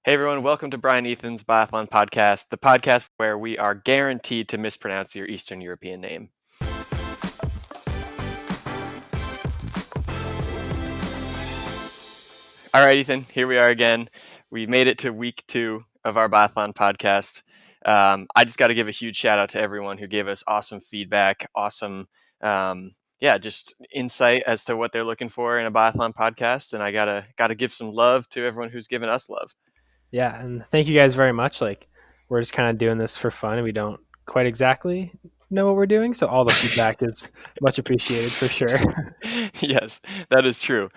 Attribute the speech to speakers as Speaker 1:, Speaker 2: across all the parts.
Speaker 1: Hey everyone, welcome to Brian Ethan's Biathlon podcast, the podcast where we are guaranteed to mispronounce your Eastern European name. All right, Ethan, here we are again. We made it to week 2 of our Biathlon podcast. I just got to give a huge shout out to everyone who gave us awesome feedback, awesome, just insight as to what they're looking for in a Biathlon podcast. And I gotta give some love to everyone who's given us love.
Speaker 2: Yeah, and thank you guys very much. We're just kind of doing this for fun, and we don't quite exactly know what we're doing, so all the feedback is much appreciated for sure.
Speaker 1: Yes, that is true.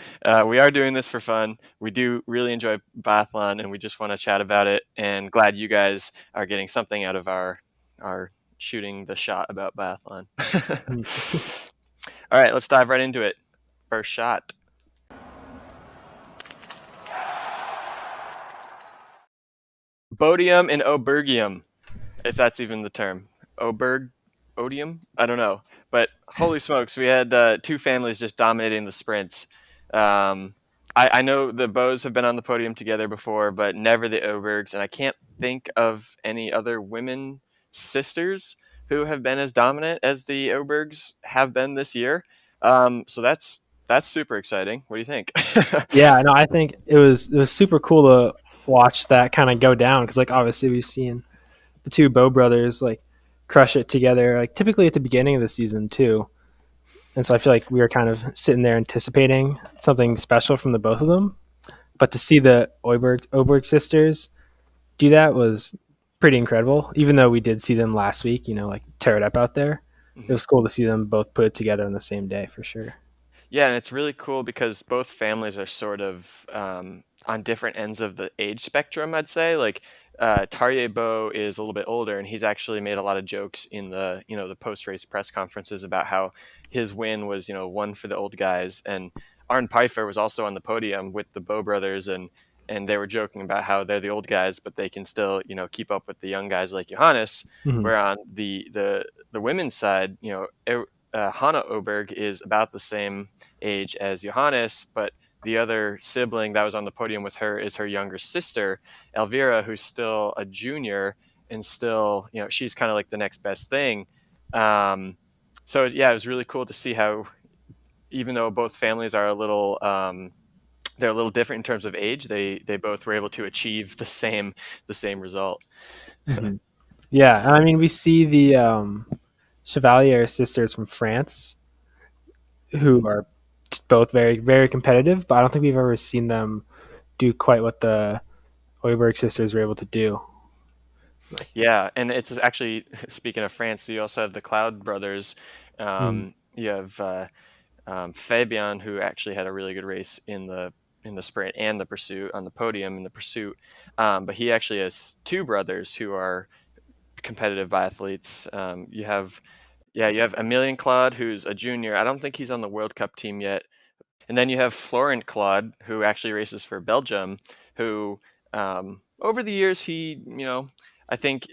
Speaker 1: We are doing this for fun. We do really enjoy biathlon, and we just want to chat about it. And glad you guys are getting something out of our shooting the shot about biathlon. All right, let's dive right into it. First shot. Podium and Oebergium, if that's even the term. Odium? I don't know. But holy smokes, we had two families just dominating the sprints. I know the Boes have been on the podium together before, but never the Oebergs, and I can't think of any other women sisters who have been as dominant as the Oebergs have been this year. So that's super exciting. What do you think?
Speaker 2: Yeah, no, I think it was super cool to watch that kind of go down because, obviously we've seen the two Boe brothers crush it together, typically at the beginning of the season too. And so I feel like we were kind of sitting there anticipating something special from the both of them. But to see the Oeberg sisters do that was pretty incredible. Even though we did see them last week, tear it up out there. Mm-hmm. It was cool to see them both put it together on the same day for sure.
Speaker 1: Yeah, and it's really cool because both families are sort of on different ends of the age spectrum, I'd say. Tarjei Boe is a little bit older, and he's actually made a lot of jokes in the post-race press conferences about how his win was one for the old guys. And Arne Pfeiffer was also on the podium with the Boe brothers, and they were joking about how they're the old guys, but they can still keep up with the young guys like Johannes. Mm-hmm. Where on the women's side, Hanna Oeberg is about the same age as Johannes, but the other sibling that was on the podium with her is her younger sister, Elvira, who's still a junior and still, she's kind of like the next best thing. So yeah, it was really cool to see how, even though both families are a little, they're a little different in terms of age, they both were able to achieve the same result.
Speaker 2: Mm-hmm. Yeah, I mean, we see the Chevalier sisters from France, who are both very, very competitive, but I don't think we've ever seen them do quite what the Oeberg sisters were able to do.
Speaker 1: Yeah, and it's actually, speaking of France, you also have the Claude brothers. You have Fabien, who actually had a really good race in the sprint and the pursuit, on the podium in the pursuit. But he actually has two brothers who are competitive biathletes. You have Fabien Claude, who's a junior. I don't think he's on the World Cup team yet. And then you have Florent Claude, who actually races for Belgium, who over the years, he, I think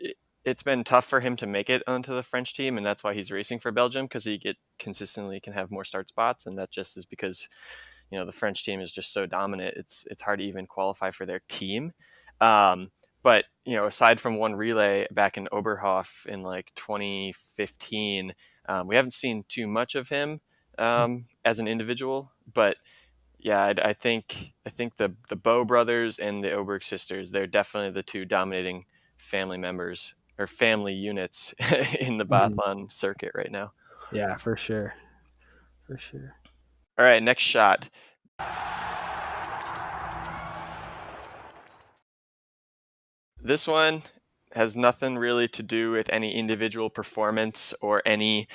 Speaker 1: it's been tough for him to make it onto the French team, and that's why he's racing for Belgium, because he consistently can have more start spots, and that just is because, the French team is just so dominant. It's hard to even qualify for their team. But, aside from one relay back in Oberhof in 2015, we haven't seen too much of him as an individual. But yeah, I think the Boe brothers and the Oeberg sisters, they're definitely the two dominating family members or family units in the biathlon circuit right now.
Speaker 2: Yeah, for sure. For sure.
Speaker 1: All right, next shot. This one has nothing really to do with any individual performance or any,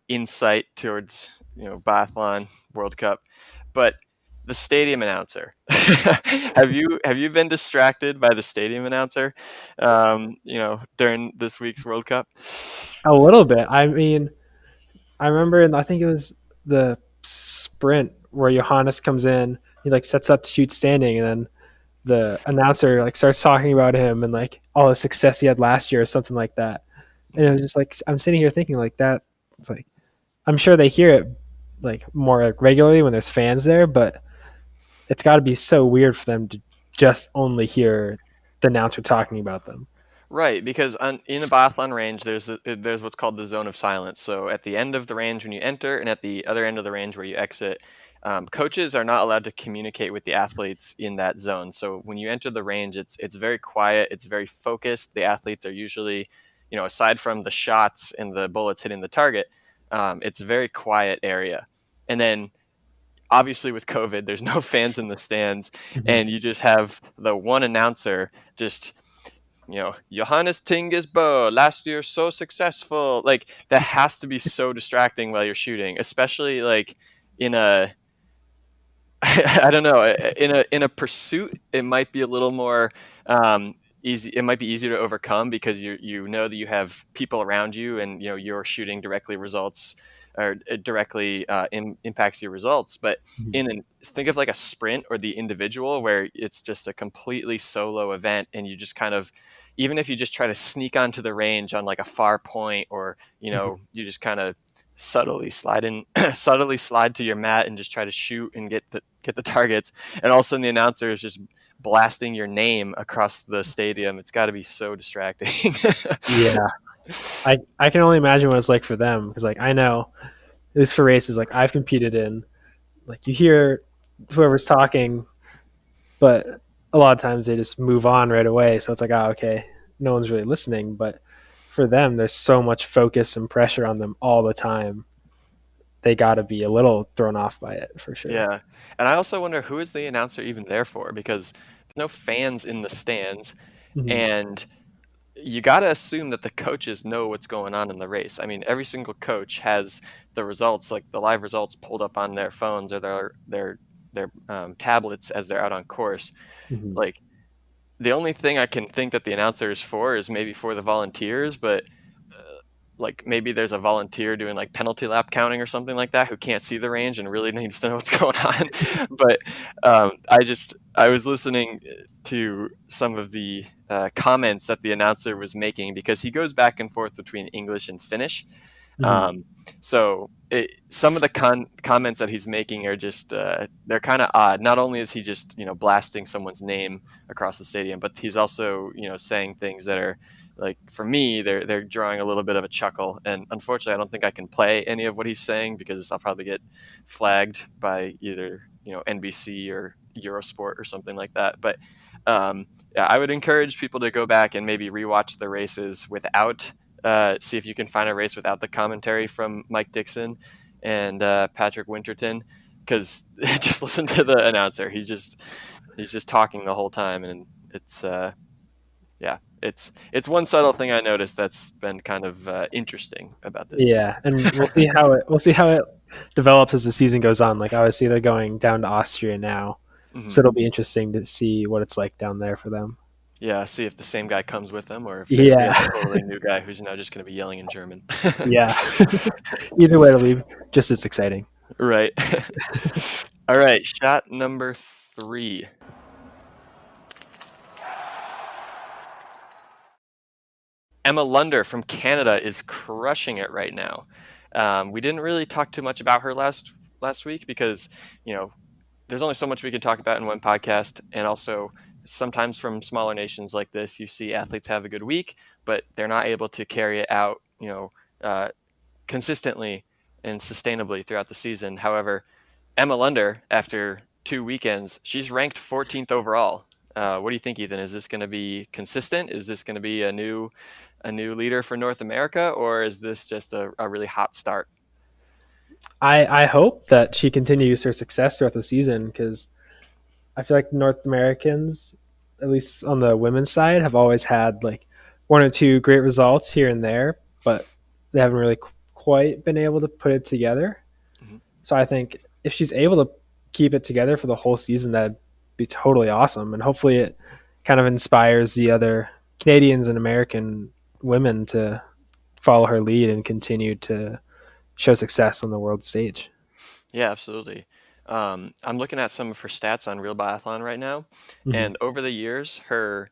Speaker 1: insight towards, biathlon World Cup, but the stadium announcer. Have you been distracted by the stadium announcer, during this week's World Cup?
Speaker 2: A little bit. I mean, I remember, I think it was the sprint where Johannes comes in, he sets up to shoot standing, and then the announcer starts talking about him and all the success he had last year or something like that. And it was just I'm sitting here thinking that. It's I'm sure they hear it more regularly when there's fans there, but it's got to be so weird for them to just only hear the announcer talking about them.
Speaker 1: Right, because in a biathlon range, there's what's called the zone of silence. So at the end of the range when you enter, and at the other end of the range where you exit, coaches are not allowed to communicate with the athletes in that zone. So when you enter the range, it's very quiet, it's very focused. The athletes are usually, aside from the shots and the bullets hitting the target, it's a very quiet area. And then obviously with COVID, there's no fans in the stands,
Speaker 2: Mm-hmm.
Speaker 1: and you just have the one announcer just Johannes Thingnes Boe, last year so successful. Like that has to be so distracting while you're shooting, especially like in a I don't know, in a pursuit, it might be a little more easy. It might be easier to overcome because you know that you have people around you, and you're shooting directly results or it directly impacts your results. But think of like a sprint or the individual where it's just a completely solo event, and you just kind of, even if you just try to sneak onto the range on like a far point, or you just kind of subtly slide in subtly slide to your mat and just try to shoot and get the targets, and all of a sudden the announcer is just blasting your name across the stadium. It's got to be so distracting.
Speaker 2: Yeah, I can only imagine what it's like for them, because like I know, at least for races like I've competed in, like you hear whoever's talking, but a lot of times they just move on right away. So it's like, oh, okay, no one's really listening. But for them, there's so much focus and pressure on them all the time. They got to be a little thrown off by it for sure.
Speaker 1: Yeah, and I also wonder, who is the announcer even there for, because there's no fans in the stands,
Speaker 2: Mm-hmm.
Speaker 1: and you got to assume that the coaches know what's going on in the race. I mean, every single coach has the results, like the live results, pulled up on their phones or their tablets as they're out on course.
Speaker 2: Mm-hmm.
Speaker 1: Like, the only thing I can think that the announcer is for is maybe for the volunteers, but like maybe there's a volunteer doing like penalty lap counting or something like that who can't see the range and really needs to know what's going on. But I was listening to some of the comments that the announcer was making, because he goes back and forth between English and Finnish.
Speaker 2: Mm-hmm.
Speaker 1: Um, some of the comments that he's making are just they're kind of odd. Not only is he just blasting someone's name across the stadium, but he's also saying things that are, like, for me, they're drawing a little bit of a chuckle. And unfortunately, I don't think I can play any of what he's saying, because I'll probably get flagged by either NBC or Eurosport or something like that. But yeah, I would encourage people to go back and maybe rewatch the races without see if you can find a race without the commentary from Mike Dixon and Patrick Winterton, because just listen to the announcer. He's just talking the whole time, and it's yeah, it's one subtle thing I noticed that's been kind of interesting about this season.
Speaker 2: Yeah, and we'll see how it develops as the season goes on. Like obviously they're going down to Austria now,
Speaker 1: Hmm.
Speaker 2: so it'll be interesting to see what it's like down there for them.
Speaker 1: Yeah, see if the same guy comes with them, or if we
Speaker 2: Yeah,
Speaker 1: have a totally new guy who's now just going to be yelling in German.
Speaker 2: yeah. Either way, it'll be just as exciting.
Speaker 1: Right. All right, shot number 3. Emma Lunder from Canada is crushing it right now. We didn't really talk too much about her last week, because there's only so much we can talk about in one podcast, and also sometimes from smaller nations like this, you see athletes have a good week, but they're not able to carry it out, uh, consistently and sustainably throughout the season. However, Emma Lunder, after 2 weekends, she's ranked 14th overall. What do you think, Ethan? Is this going to be consistent? Is this going to be a new leader for North America, or is this just a really hot start?
Speaker 2: I hope that she continues her success throughout the season, because I feel like North Americans, at least on the women's side, have always had like one or two great results here and there, but they haven't really quite been able to put it together.
Speaker 1: Mm-hmm.
Speaker 2: So I think if she's able to keep it together for the whole season, that'd be totally awesome. And hopefully it kind of inspires the other Canadians and American women to follow her lead and continue to show success on the world stage.
Speaker 1: Yeah, absolutely. I'm looking at some of her stats on Real Biathlon right now,
Speaker 2: Mm-hmm.
Speaker 1: and over the years, her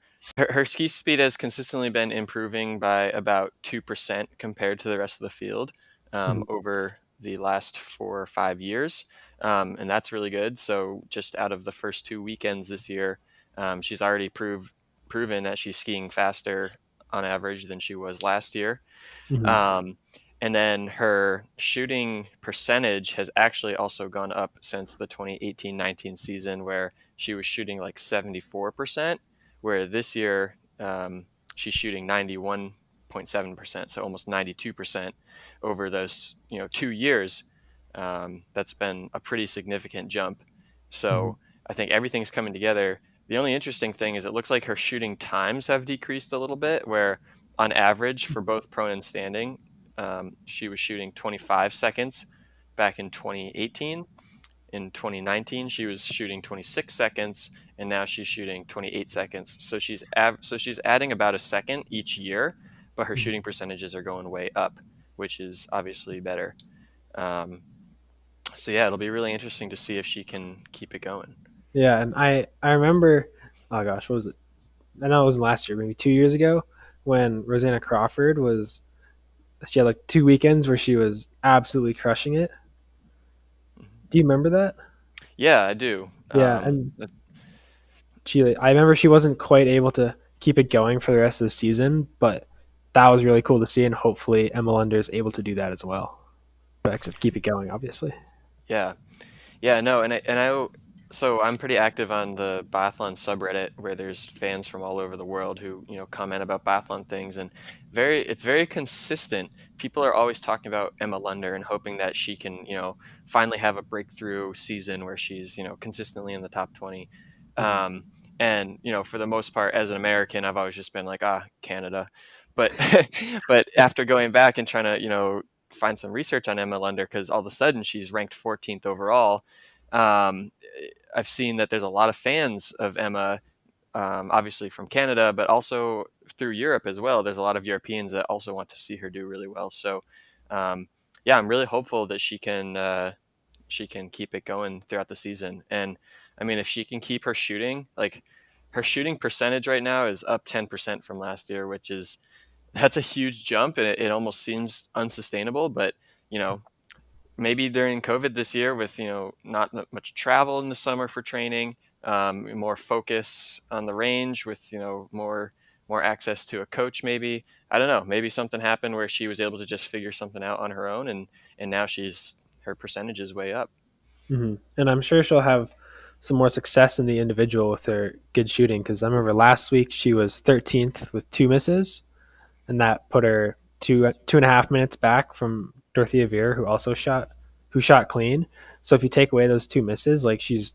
Speaker 1: ski speed has consistently been improving by about 2% compared to the rest of the field
Speaker 2: Mm-hmm.
Speaker 1: over the last 4 or 5 years, and that's really good. So just out of the first 2 weekends this year, She's already proven that she's skiing faster on average than she was last year.
Speaker 2: Mm-hmm.
Speaker 1: Um, and then her shooting percentage has actually also gone up since the 2018-19 season, where she was shooting like 74%, where this year she's shooting 91.7%, so almost 92% over those 2 years. That's been a pretty significant jump.
Speaker 2: Mm-hmm.
Speaker 1: So I think everything's coming together. The only interesting thing is it looks like her shooting times have decreased a little bit, where on average for both prone and standing, she was shooting 25 seconds back in 2018. In 2019, she was shooting 26 seconds, and now she's shooting 28 seconds. So she's adding about a second each year, but her shooting percentages are going way up, which is obviously better. Um, so yeah, it'll be really interesting to see if she can keep it going.
Speaker 2: Yeah, and I remember, oh gosh, what was it? I know it wasn't last year, maybe 2 years ago, when Rosanna Crawford was. She had like 2 weekends where she was absolutely crushing it. Do you remember that?
Speaker 1: Yeah, I do.
Speaker 2: Yeah, and I remember she wasn't quite able to keep it going for the rest of the season, but that was really cool to see, and hopefully Emma Lunder is able to do that as well. But except keep it going, obviously.
Speaker 1: yeah, Yeah, no, so I'm pretty active on the Biathlon subreddit where there's fans from all over the world who, comment about Biathlon things, and it's very consistent. People are always talking about Emma Lunder and hoping that she can, finally have a breakthrough season where she's, consistently in the top 20.
Speaker 2: Mm-hmm.
Speaker 1: Um, and, for the most part, as an American, I've always just been like, Canada. But but after going back and trying to, find some research on Emma Lunder, because all of a sudden she's ranked 14th overall. um, I've seen that there's a lot of fans of Emma, obviously from Canada, but also through Europe as well. There's a lot of Europeans that also want to see her do really well. So, um, yeah, I'm really hopeful that she can keep it going throughout the season. And I mean, if she can keep her shooting, like her shooting percentage right now is up 10% from last year, which is that's a huge jump, and it almost seems unsustainable. But you know, maybe during COVID this year, with not much travel in the summer for training, more focus on the range, with more access to a coach, maybe I don't know, maybe something happened where she was able to just figure something out on her own, and now her percentage is way up.
Speaker 2: Mm-hmm. And I'm sure she'll have some more success in the individual with her good shooting because I remember last week she was 13th with 2 misses, and that put her 2.5 minutes back from Dorothea Veer, who shot clean. So if you take away those 2 misses, like she's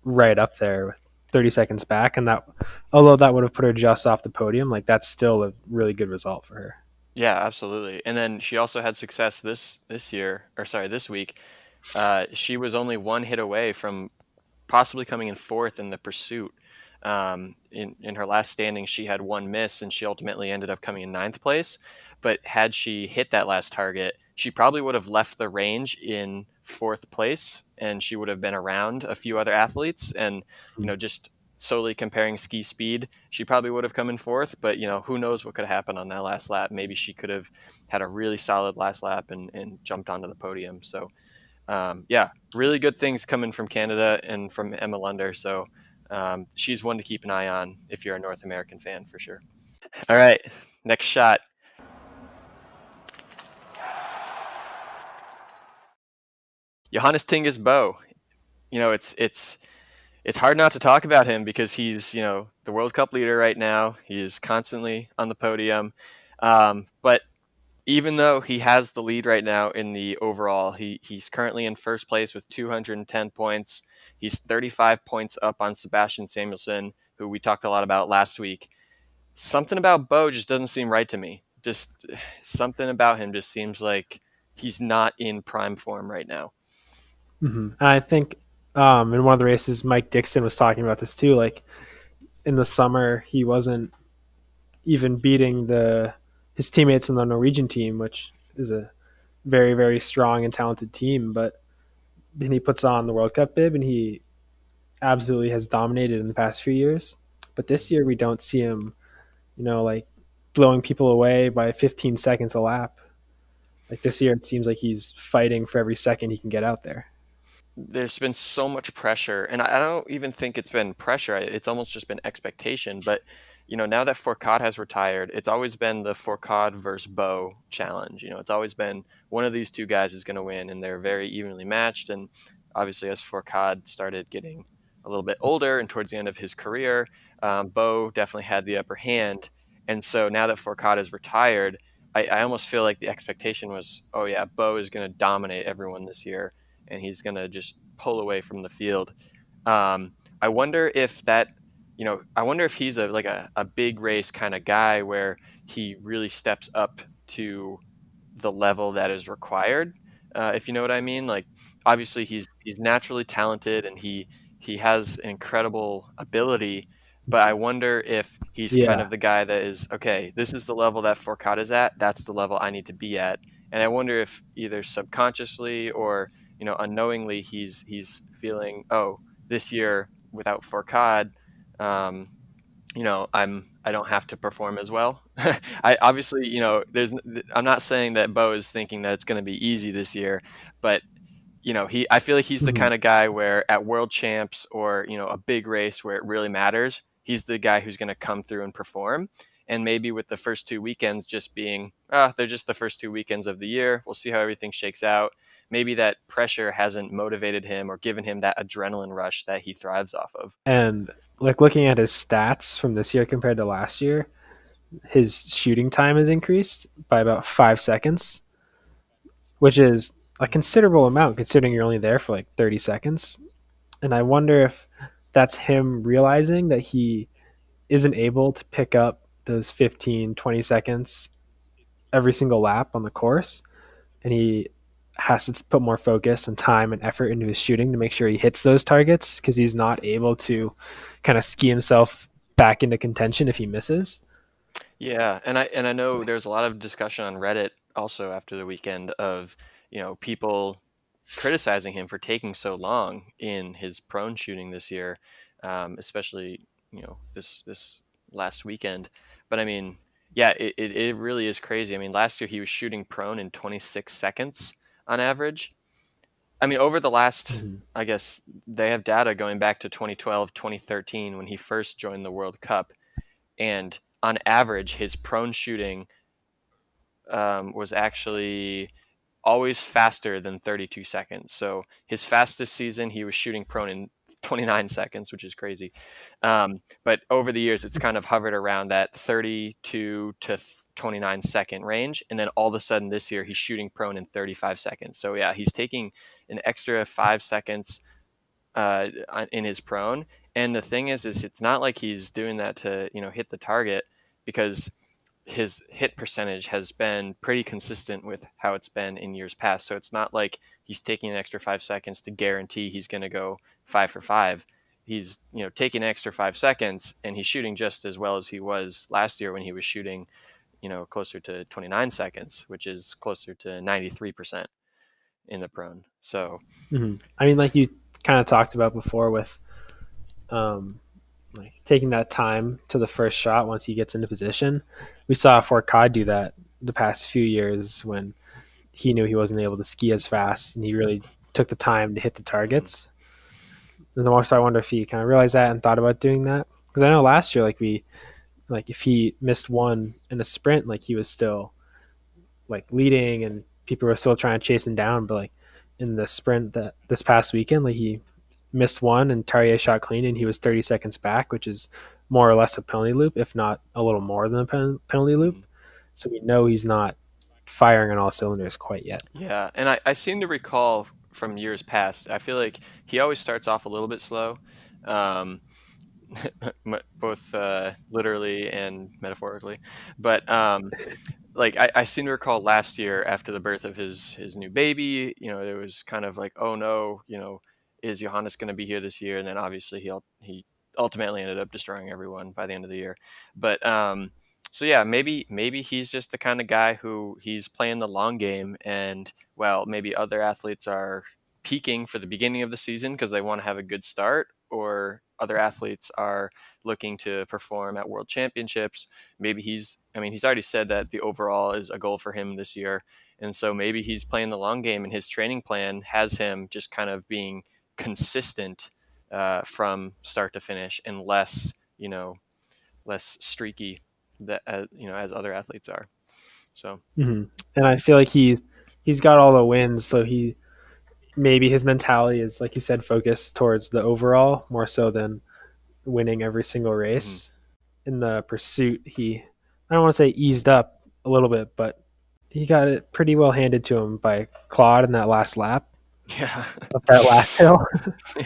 Speaker 2: right up there with 30 seconds back, and that although that would have put her just off the podium, like that's still a really good result for her.
Speaker 1: Yeah, absolutely. And then she also had success this year, or sorry, this week. She was only one hit away from possibly coming in fourth in the pursuit. In her last standing, she had one miss, and she ultimately ended up coming in ninth place. But had she hit that last target, she probably would have left the range in fourth place, and she would have been around a few other athletes. And just solely comparing ski speed, she probably would have come in fourth. But who knows what could have happened on that last lap? Maybe she could have had a really solid last lap and jumped onto the podium. So yeah, really good things coming from Canada and from Emma Lunder. So she's one to keep an eye on if you're a North American fan, for sure. All right, next shot. Johannes Thingnes Boe. It's hard not to talk about him because he's the World Cup leader right now. He is constantly on the podium, but even though he has the lead right now in the overall, he's currently in first place with 210 points. He's 35 points up on Sebastian Samuelsson, who we talked a lot about last week. Something about Boe just doesn't seem right to me. Just something about him just seems like he's not in prime form right now.
Speaker 2: Mm-hmm. I think in one of the races, Mike Dixon was talking about this too. Like in the summer, he wasn't even beating the his teammates in the Norwegian team, which is a very very strong and talented team. But then he puts on the World Cup bib, and he absolutely has dominated in the past few years. But this year, we don't see him, like blowing people away by 15 seconds a lap. Like this year, it seems like he's fighting for every second he can get out there.
Speaker 1: there's been so much pressure, and I don't even think it's been pressure. It's almost just been expectation. But now that Fourcade has retired, it's always been the Fourcade versus Boe challenge. It's always been one of these two guys is going to win, and they're very evenly matched. And obviously, as Fourcade started getting a little bit older and towards the end of his career, Boe definitely had the upper hand. And so now that Fourcade is retired, I almost feel like the expectation was, oh yeah, Boe is going to dominate everyone this year and he's going to just pull away from the field. I wonder if I wonder if he's a big race kind of guy where he really steps up to the level that is required. If you know what I mean, like obviously he's naturally talented and he has incredible ability, but I wonder if he's kind
Speaker 2: Yeah,
Speaker 1: of the guy that is okay. This is the level that Fourcade is at. That's the level I need to be at. And I wonder if either subconsciously or unknowingly he's feeling, oh, this year without Fourcade, um, I don't have to perform as well. I obviously, I'm not saying that Bo is thinking that it's going to be easy this year, but I feel like he's the
Speaker 2: hmm
Speaker 1: kind of guy where at world champs or a big race where it really matters, he's the guy who's going to come through and perform. And maybe with the first two weekends just being, they're just the first two weekends of the year. We'll see how everything shakes out. Maybe that pressure hasn't motivated him or given him that adrenaline rush that he thrives off of.
Speaker 2: and like looking at his stats from this year compared to last year, his shooting time has increased by about 5 seconds, which is a considerable amount considering you're only there for like 30 seconds. And I wonder if that's him realizing that he isn't able to pick up those 15, 20 seconds every single lap on the course. And he has to put more focus and time and effort into his shooting to make sure he hits those targets because he's not able to kind of ski himself back into contention if he misses.
Speaker 1: Yeah, and I know
Speaker 2: So,
Speaker 1: there's a lot of discussion on Reddit also after the weekend of, people criticizing him for taking so long in his prone shooting this year, especially, this last weekend. But I mean, yeah, it really is crazy. I mean, last year he was shooting prone in 26 seconds on average. I mean, over the last,
Speaker 2: mhm.
Speaker 1: I guess they have data going back to 2012, 2013 when he first joined the World Cup, and on average, his prone shooting was actually always faster than 32 seconds. So his fastest season, he was shooting prone in 29 seconds, which is crazy. But over the years, it's kind of hovered around that 32 to 29-second range. And then all of a sudden this year, he's shooting prone in 35 seconds. So yeah, he's taking an extra 5 seconds in his prone. And the thing is it's not like he's doing that to hit the target, because his hit percentage has been pretty consistent with how it's been in years past. So it's not like he's taking an extra 5 seconds to guarantee he's going to go 5 for 5. He's taking an extra 5 seconds and he's shooting just as well as he was last year when he was shooting closer to 29 seconds, which is closer to 93% in the prone. So
Speaker 2: I mean, like you kind of talked about before with um, like taking that time to the first shot once he gets into position. We saw Fourcade do that the past few years when he knew he wasn't able to ski as fast and he really took the time to hit the
Speaker 1: mhm.
Speaker 2: targets. And so I wonder if he kind of realized that and thought about doing that. Because I know last year, like if he missed one in a sprint, like he was still like leading and people were still trying to chase him down. But like in the sprint that this past weekend, like he missed one and Tarjei shot clean and he was 30 seconds back, which is more or less a penalty loop, if not a little more than a penalty
Speaker 1: Mhm.
Speaker 2: loop. So we know he's not firing on all cylinders quite yet.
Speaker 1: Yeah, and I seem to recall from years past, I feel like he always starts off a little bit slow. Um, both literally and metaphorically. But like I seem to recall last year after the birth of his new baby, there was kind of like, oh no, is Johannes going to be here this year? And then obviously he ultimately ended up destroying everyone by the end of the year. But so yeah, maybe he's just the kind of guy who he's playing the long game, and well, maybe other athletes are peaking for the beginning of the season because they want to have a good start, or other athletes are looking to perform at world championships. Maybe he's already said that the overall is a goal for him this year. And so maybe he's playing the long game and his training plan has him just kind of being consistent from start to finish, and less streaky that as other athletes are. So
Speaker 2: And I feel like he's got all the wins, so maybe his mentality is, like you said, focused towards the overall more so than winning every single
Speaker 1: mm-hmm.
Speaker 2: race. In the pursuit, I don't want to say eased up a little bit, but he got it pretty well handed to him by Claude in that last lap
Speaker 1: Yeah.
Speaker 2: up that last hill.
Speaker 1: Yeah.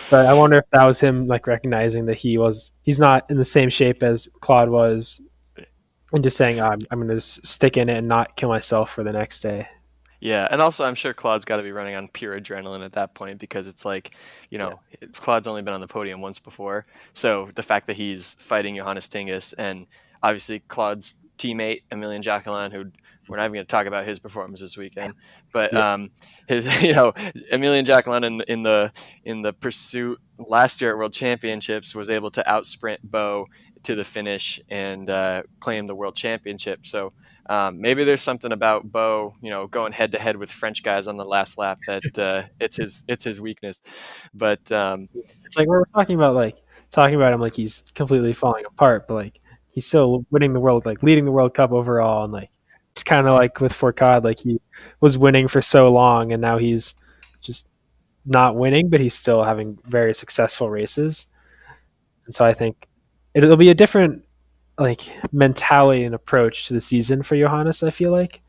Speaker 2: So I wonder if that was him like recognizing that he's not in the same shape as Claude was, and just saying, I'm going to stick in it and not kill myself for the next day.
Speaker 1: Yeah, and also I'm sure Claude's got to be running on pure adrenaline at that point, because it's like,
Speaker 2: Yeah.
Speaker 1: Claude's only been on the podium once before. So the fact that he's fighting Johannes Thingnes, and obviously Claude's teammate, Emilian Jacquelin, who we're not even going to talk about his performance this weekend, but
Speaker 2: Yeah.
Speaker 1: his, Emilian Jacquelin in the pursuit last year at World Championships was able to outsprint Boe to the finish and claim the World Championship. So maybe there's something about Boe, going head to head with French guys on the last lap that it's his weakness. But
Speaker 2: It's like we're talking about him like he's completely falling apart, but like he's still winning the world, like leading the World Cup overall, and like it's kind of like with Fourcade, like he was winning for so long, and now he's just not winning, but he's still having very successful races. And so I think it'll be a different like mentality and approach to the season for Johannes. I feel like,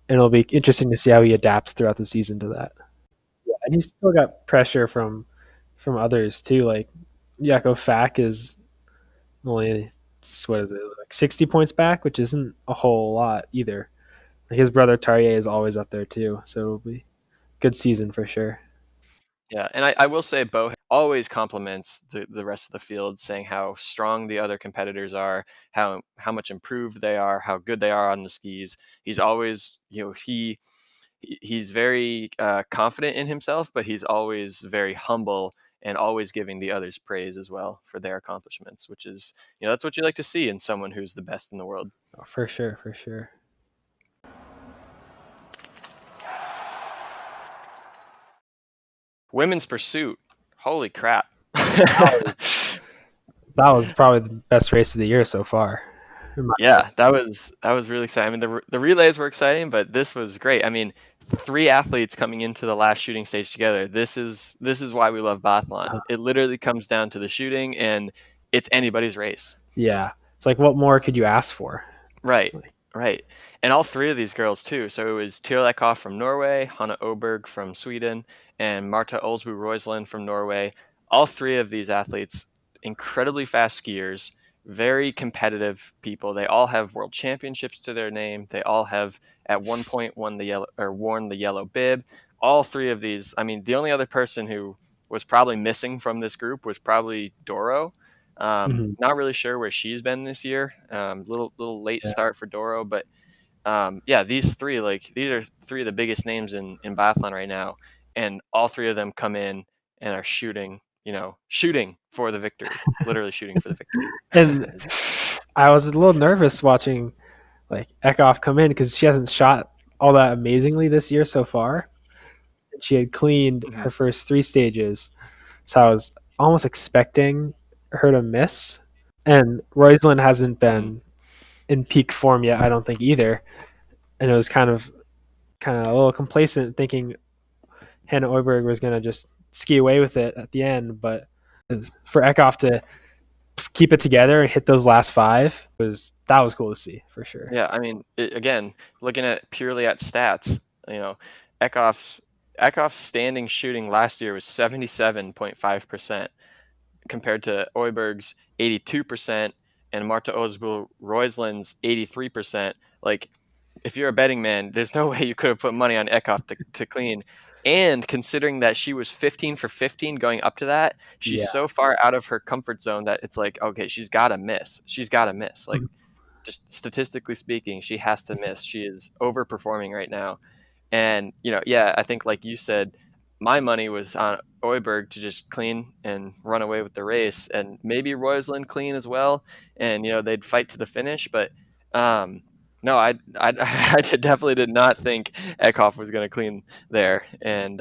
Speaker 2: and it'll be interesting to see how he adapts throughout the season to that. Yeah, and he's still got pressure from others too. Like Jakov is only, what is it, like 60 points back, which isn't a whole lot either. Like his brother Tarjei is always up there too, so it'll be a good season for sure.
Speaker 1: yeah, and I will say Boe always compliments the rest of the field, saying how strong the other competitors are, how much improved they are, how good they are on the skis. He's always, he's very confident in himself, but he's always very humble and always giving the others praise as well for their accomplishments, which is, that's what you like to see in someone who's the best in the world.
Speaker 2: Oh, for sure, for sure.
Speaker 1: Women's pursuit, holy crap.
Speaker 2: That was probably the best race of the year so far.
Speaker 1: Yeah, that was really exciting. I mean, the relays were exciting, but this was great. I mean, 3 athletes coming into the last shooting stage together. This is why we love biathlon. It literally comes down to the shooting, and it's anybody's race.
Speaker 2: Yeah, it's like, what more could you ask for?
Speaker 1: Right, right. And all 3 of these girls too. So it was Tiril Eckhoff from Norway, Hanna Oeberg from Sweden, and Marte Olsbu Roiseland from Norway. All 3 of these athletes, incredibly fast skiers, very competitive people. They all have world championships to their name. They all have at one point worn the yellow bib. All 3 of these. I mean, the only other person who was probably missing from this group was probably Doro. Not really sure where she's been this year. Little late start for Doro, but yeah, these are 3 of the biggest names in biathlon right now, and all 3 of them come in and are shooting for the victory, literally shooting for the victory.
Speaker 2: And I was a little nervous watching like Eckhoff come in because she hasn't shot all that amazingly this year so far. She had cleaned her first 3 stages, so I was almost expecting her to miss. And Roiseland hasn't been in peak form yet, I don't think either. And it was kind of a little complacent, thinking Hanna Oeberg was going to just ski away with it at the end. But for Eckhoff to keep it together and hit those last 5 that was cool to see for sure.
Speaker 1: Yeah, I mean, again, looking at purely at stats, Eckhoff's standing shooting last year was 77.5%, compared to Oeberg's 82% and Marte Olsbu Roiseland's 83%. Like, if you're a betting man, there's no way you could have put money on Eckhoff to clean. And considering that she was 15 for 15 going up to that, she's so far out of her comfort zone that it's like, okay, she's got to miss. Like, just statistically speaking, she has to miss. She is overperforming right now. And, I think, like you said, my money was on Oeberg to just clean and run away with the race, and maybe Roiseland clean as well. And, they'd fight to the finish. But no, I definitely did not think Eckhoff was going to clean there. And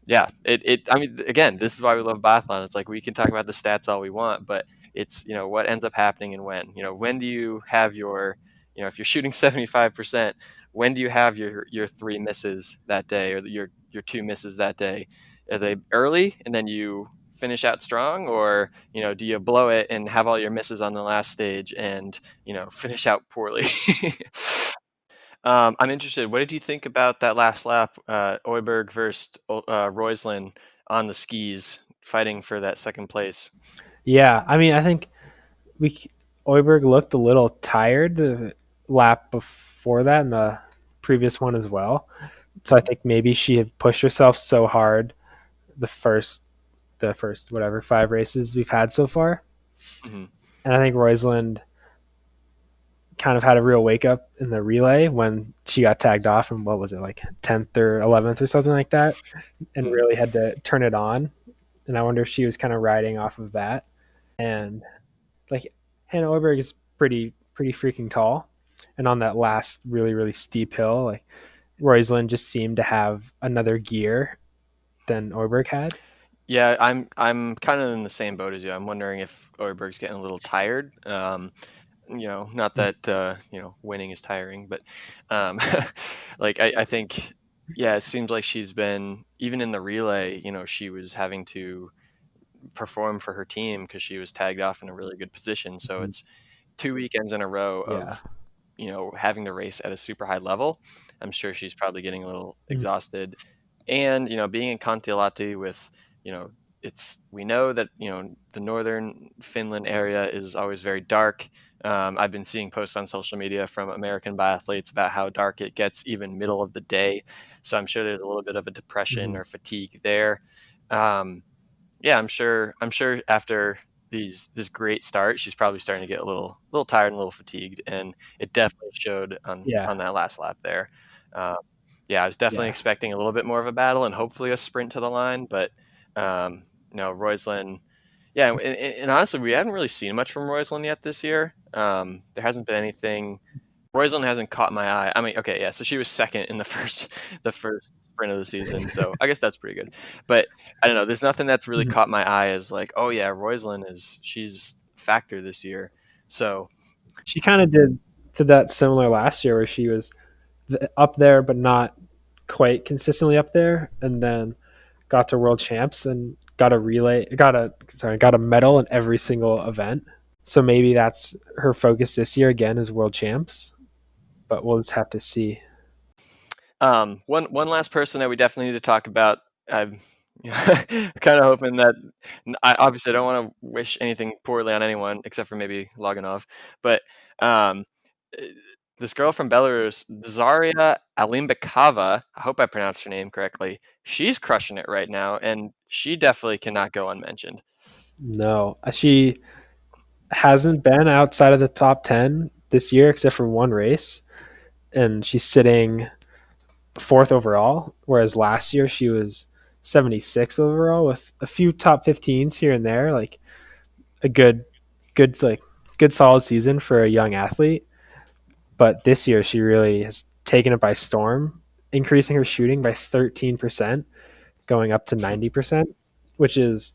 Speaker 1: Yeah, I mean, again, this is why we love biathlon. It's like we can talk about the stats all we want, but it's, what ends up happening and when. When do you have your, if you're shooting 75%, when do you have your three misses that day, or your two misses that day? Are they early and then you finish out strong, or do you blow it and have all your misses on the last stage and finish out poorly? I'm interested. What did you think about that last lap, Oeberg versus Roiseland on the skis, fighting for that second place?
Speaker 2: Yeah, I mean, I think we Oeberg looked a little tired the lap before that and the previous one as well. So I think maybe she had pushed herself so hard the first whatever 5 races we've had so far.
Speaker 1: Hmm.
Speaker 2: And I think Roiseland kind of had a real wake up in the relay when she got tagged off and what was it, like 10th or 11th or something like that, and
Speaker 1: Hmm.
Speaker 2: really had to turn it on. And I wonder if she was kind of riding off of that. And like Hanna Oeberg is pretty freaking tall. And on that last really steep hill, like Roiseland just seemed to have another gear than Oeberg had.
Speaker 1: Yeah, I'm kind of in the same boat as you. I'm wondering if Oeberg's getting a little tired. Not that winning is tiring, but um, like I think, yeah, it seems like she's been, even in the relay. She was having to perform for her team because she was tagged off in a really good position. So
Speaker 2: Mm-hmm.
Speaker 1: it's two weekends in a row
Speaker 2: Yeah.
Speaker 1: of having to race at a super high level. I'm sure she's probably getting a little
Speaker 2: Mm-hmm.
Speaker 1: exhausted. And being in Kontiolahti with you know it's we know that the northern Finland area is always very dark. I've been seeing posts on social media from American biathletes about how dark it gets even middle of the day. So I'm sure there's a little bit of a depression
Speaker 2: Mm-hmm.
Speaker 1: or fatigue there. Um, yeah, I'm sure after this great start, she's probably starting to get a little tired and a little fatigued, and it definitely showed
Speaker 2: Yeah.
Speaker 1: on that last lap there. Um, yeah, I was definitely
Speaker 2: Yeah.
Speaker 1: expecting a little bit more of a battle and hopefully a sprint to the line, but no, Roiseland. Yeah, and honestly, we haven't really seen much from Roiseland yet this year. There hasn't been anything. Roiseland hasn't caught my eye. I mean, okay, yeah, so she was second in the first the first sprint of the season, so I guess that's pretty good. But I don't know, there's nothing that's really
Speaker 2: Mm-hmm.
Speaker 1: caught my eye as like, oh yeah, Roiseland she's a factor this year. So,
Speaker 2: She kind of did that similar last year where she was up there but not quite consistently up there, and then got to world champs and got a medal in every single event. So maybe that's her focus this year again is world champs, but we'll just have to see.
Speaker 1: one last person that we definitely need to talk about. I'm kind of hoping that I obviously don't want to wish anything poorly on anyone except for maybe Loganov, but um, eh, this girl from Belarus, Zaria Alimbekava, I hope I pronounced her name correctly. She's crushing it right now, and she definitely cannot go unmentioned.
Speaker 2: No, she hasn't been outside of the top 10 this year except for one race, and she's sitting fourth overall, whereas last year she was 76th overall with a few top 15s here and there, like a good like good solid season for a young athlete. But this year she really has taken it by storm, increasing her shooting by 13%, going up to 90%, which is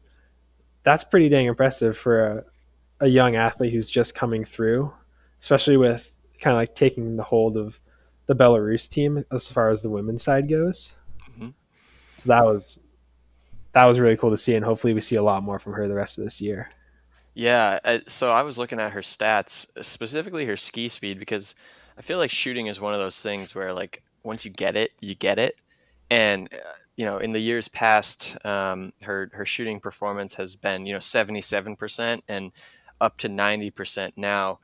Speaker 2: that's pretty dang impressive for a young athlete who's just coming through, especially with kind of like taking the hold of the Belarus team as far as the women's side goes.
Speaker 1: Mhm.
Speaker 2: So that was really cool to see, and hopefully we see a lot more from her the rest of this year.
Speaker 1: Yeah, so I was looking at her stats, specifically her ski speed, because I feel like shooting is one of those things where, like, once you get it, you get it. And in the years past, her shooting performance has been 77% and up to 90% now.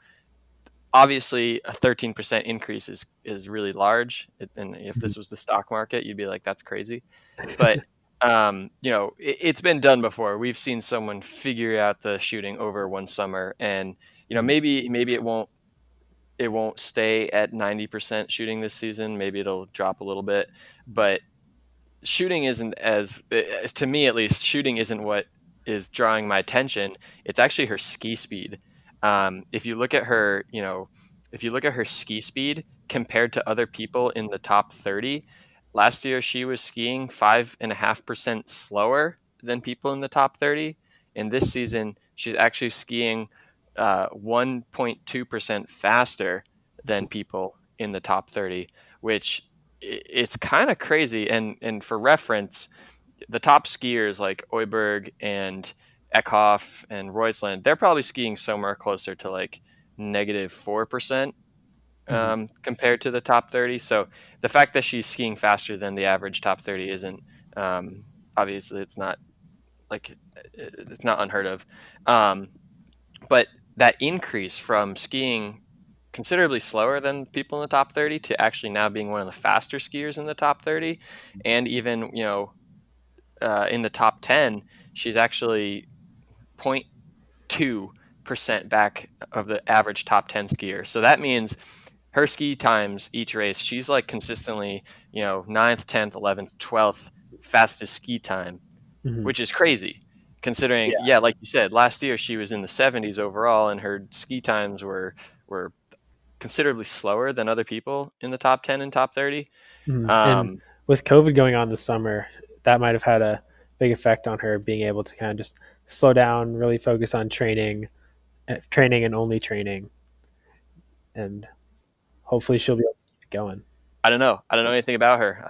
Speaker 1: Obviously, a 13% increase is really large, and if
Speaker 2: Mhm.
Speaker 1: this was the stock market, you'd be like, that's crazy. But it's been done before. We've seen someone figure out the shooting over one summer, and maybe it won't stay at 90% shooting this season. Maybe it'll drop a little bit, but shooting isn't to me at least, shooting isn't what is drawing my attention. It's actually her ski speed. If you look at her, if you look at her ski speed compared to other people in the top 30, last year she was skiing 5.5% slower than people in the top 30, and this season she's actually skiing 1.2% faster than people in the top 30, which it's kind of crazy. And for reference, the top skiers like Oeberg and Eckhoff and Roiseland, they're probably skiing somewhere closer to like -4%
Speaker 2: Mhm.
Speaker 1: compared to the top 30. So the fact that she's skiing faster than the average top 30 isn't, obviously it's not like, it's not unheard of. Um, but that increase from skiing considerably slower than people in the top 30 to actually now being one of the faster skiers in the top 30, and even, in the top 10, she's actually 0.2% back of the average top 10 skier. So that means her ski times each race, she's like consistently, ninth, 10th, 11th, 12th fastest ski time,
Speaker 2: Mhm.
Speaker 1: which is crazy considering,
Speaker 2: Yeah.
Speaker 1: yeah, like you said, last year she was in the 70s overall and her ski times were considerably slower than other people in the top 10 and top 30.
Speaker 2: And
Speaker 1: Um,
Speaker 2: with COVID going on this summer, that might have had a big effect on her being able to kind of just slow down, really focus on training and only training, and hopefully she'll be able to keep it going.
Speaker 1: I don't know. I don't know anything about her.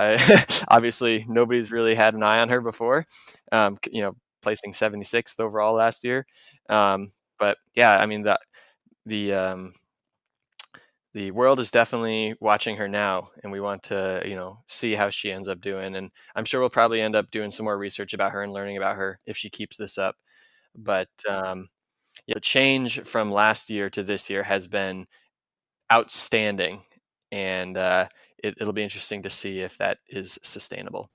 Speaker 1: Obviously, nobody's really had an eye on her before. Placing 76th overall last year. But yeah, I mean the um, the world is definitely watching her now, and we want to see how she ends up doing. And I'm sure we'll probably end up doing some more research about her and learning about her if she keeps this up. But yeah, the change from last year to this year has been outstanding, and it'll be interesting to see if that is sustainable.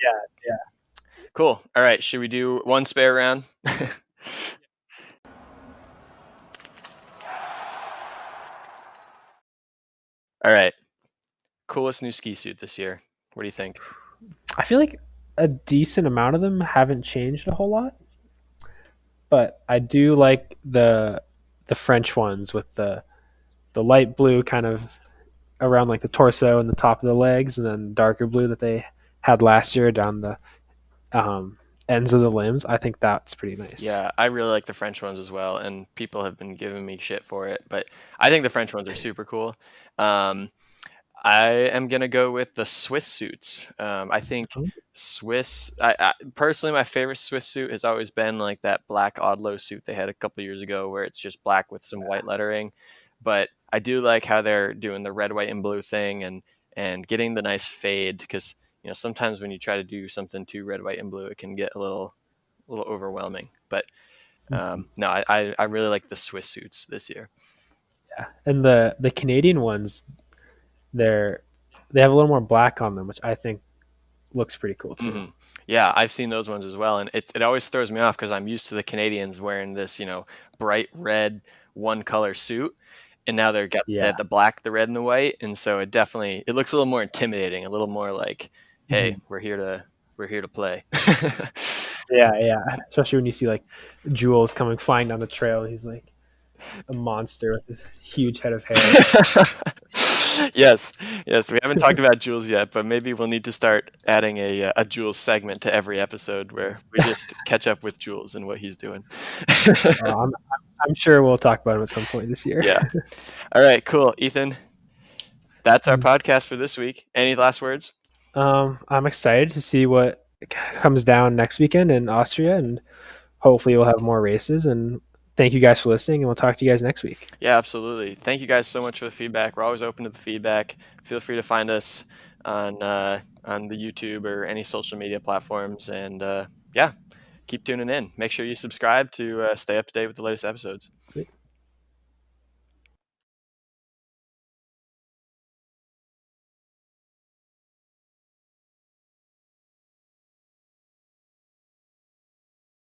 Speaker 2: Yeah, yeah.
Speaker 1: Cool. All right, should we do one spare round? All right. Coolest new ski suit this year. What do you think?
Speaker 2: I feel like a decent amount of them haven't changed a whole lot, but I do like the French ones with the light blue kind of around like the torso and the top of the legs, and then darker blue that they had last year down the ends of the limbs. I think that's pretty nice.
Speaker 1: Yeah, I really like the French ones as well, and people have been giving me shit for it, but I think the French ones are super cool. Um, I am gonna go with the Swiss suits. I think Swiss. Personally, my favorite Swiss suit has always been like that black Odlo suit they had a couple years ago, where it's just black with some white lettering. But I do like how they're doing the red, white, and blue thing, and getting the nice fade, because sometimes when you try to do something too red, white, and blue, it can get a little overwhelming. But no, I really like the Swiss suits this year.
Speaker 2: Yeah, and the Canadian ones, they're they have a little more black on them, which I think looks pretty cool too.
Speaker 1: Hmm. Yeah, I've seen those ones as well, and it always throws me off because I'm used to the Canadians wearing this, bright red one color suit, and now they
Speaker 2: Yeah.
Speaker 1: have the black, the red, and the white, and so it looks a little more intimidating, a little more like, hey,
Speaker 2: Mhm.
Speaker 1: we're here to play.
Speaker 2: Yeah, yeah. Especially when you see like Jules coming flying down the trail. He's like a monster with this huge head of hair.
Speaker 1: Yes, yes. We haven't talked about Jules yet, but maybe we'll need to start adding a Jules segment to every episode where we just catch up with Jules and what he's doing.
Speaker 2: I'm sure we'll talk about him at some point this year.
Speaker 1: Yeah. All right. Cool, Ethan. That's our podcast for this week. Any last words?
Speaker 2: I'm excited to see what comes down next weekend in Austria, and hopefully we'll have more races. And thank you guys for listening, and we'll talk to you guys next week.
Speaker 1: Yeah, absolutely. Thank you guys so much for the feedback. We're always open to the feedback. Feel free to find us on the YouTube or any social media platforms, and yeah, keep tuning in. Make sure you subscribe to stay up to date with the latest episodes.
Speaker 2: Sweet.